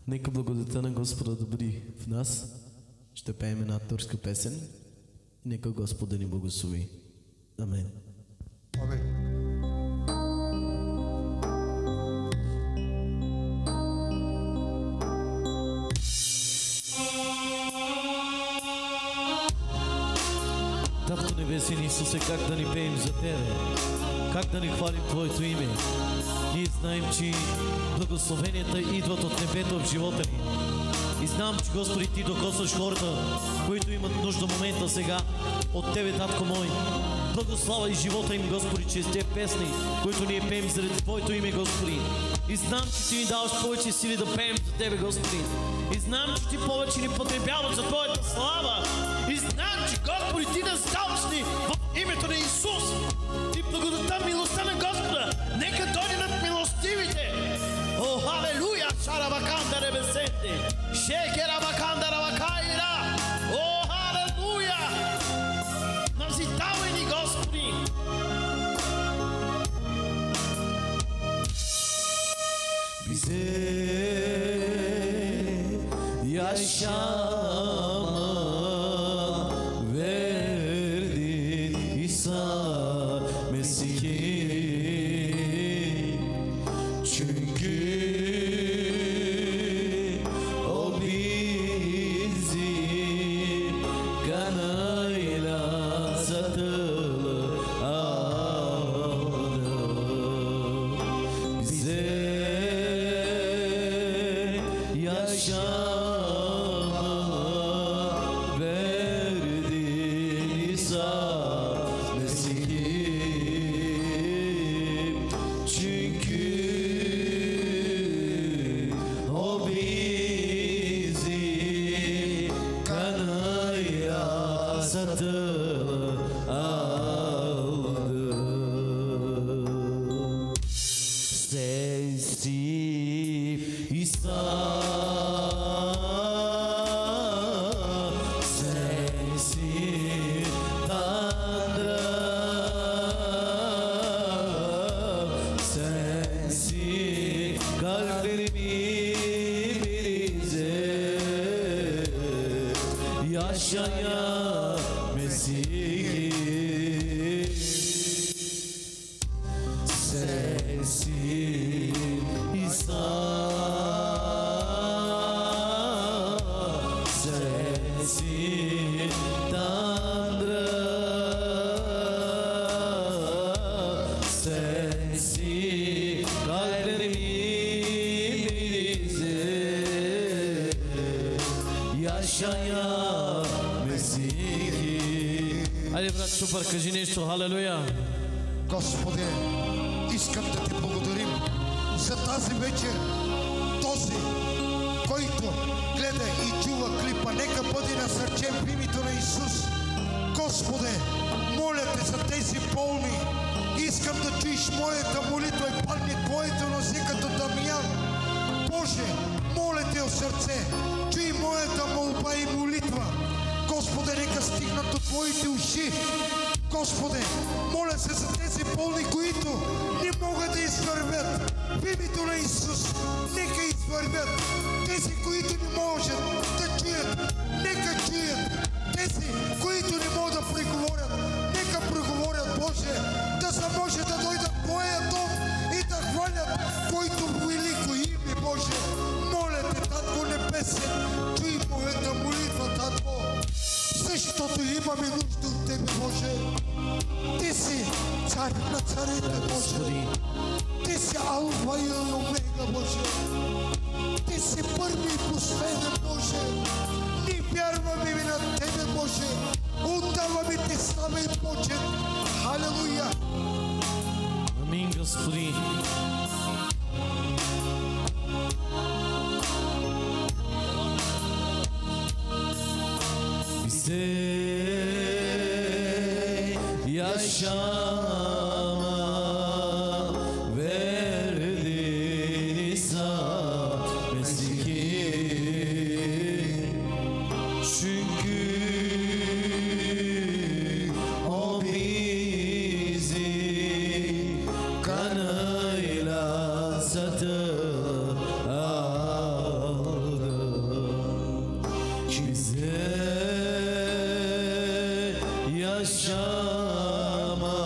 Нека благодата на Господа да бъде в нас. Ще пеем една турска песен. Нека Господ да ни благослови. Амен. Amen. Татко Небесен Исусе, как да ни пеем за Тебе, как да ни хвалим Твоето име. Ние знаем, че благословенията идват от небето в живота ни. И знам, че Господи, Ти докосваш хората, които имат нужда в момента сега от Тебе, Татко мой. Благослава и живота им, Господи, чрез тези песни, които ние пеем заради Твоето име, Господи. И знам, че Ти ни даваш повече сили да пеем за Тебе, Господи. И знам, че Ти повече ни потребяваш за Твоята слава. И знам, че Господи, Ти да ставаш ни в името на Исус. И благодата, милостта на Господа, нека дойде над милостивите. О, халелуя, шарабаканда ребесенте, шекерабаканда рабакайра. О, халелуя, назидавай ни, Господи. Бизе yaşama verdin İsa Mesih'i, çünkü o bizi kanıyla satın aldı. Bize yaşa yaşaya Mesih'i, sensin İsa, sensin Tanrı, sensin kalplerimin birizi, yaşaya Хайде, брат Чупър, кажи нещо. Халелуя! Господи, искам да Ти благодарим за тази вечер. Този, който гледа и чува клипа, нека бъде насърчен в името на Исус. Господи, моля Те за тези болни. Искам да чуеш моята молитва и падне Твоето носи като Дамиян. Боже, моля Те от сърце, чуй моята молба и молитва. Господи, нека стигнат до Твоите уши. Господи, моля се за тези болни, които не могат да извървят. В името на Исус, нека извървят. Тези, които не можат да чуят, нека чуят. Тези, които не могат да преговорят, нека преговорят, Боже, да може да дойдат в Твоя дом и да хвалят Твоето велико име, Боже. Моля Те, Татко Небесен, чуй моята молитва, Татко. Защото имаме нужда от Тебе, Боже. Ти си цар на царете, Боже. Ти си Алфа и Омега, Боже. Ти си първи и последен, Боже. Ние вярваме на Тебе, Боже. Отдаваме Ти слава и почет. Халелуя! Амин, Господи. Bize yaşama verdin İsa Mesih'i, çünkü o bizi kanıyla satın aldı. yaşama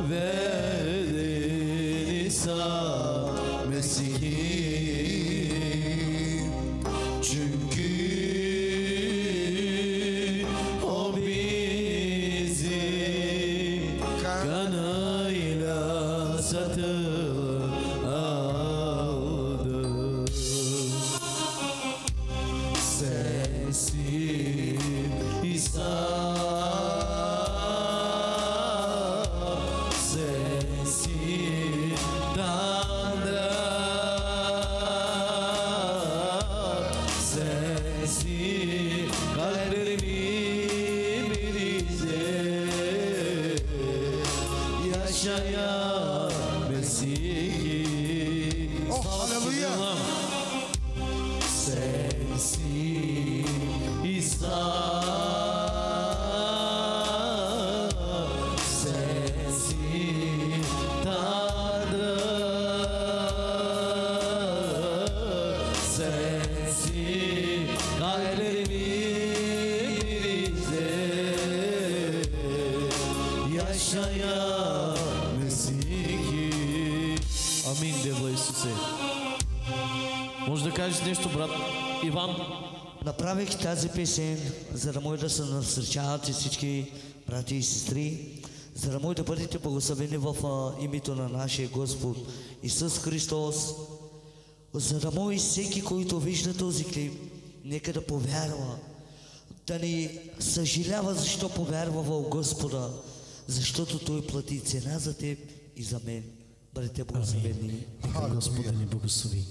verdin İsa Mesih'im. Çünkü o bizi kanıyla satın aldı. Sensin İsa, sensin Tanrı, sensin kalplerimizde yaşayan Mesih'im. Oh, haleluya. Sensin İsa, sensin Tanrı, sensin kalplerimizde yaşayan Mesихи. Амин, Дева Исусе. Може да кажеш нещо, брат Иван? Направих тази песен, за да може да се насърчавате всички брати и сестри, за да може да бъдете благословени в името на нашия Господ Исус Христос, за да може всеки, който вижда този клип, нека да повярва, да не съжалява защо повярва в Господа, защото Той плати цена за теб и за мен. Бъдете благословени. Нека Господ да ни благослови.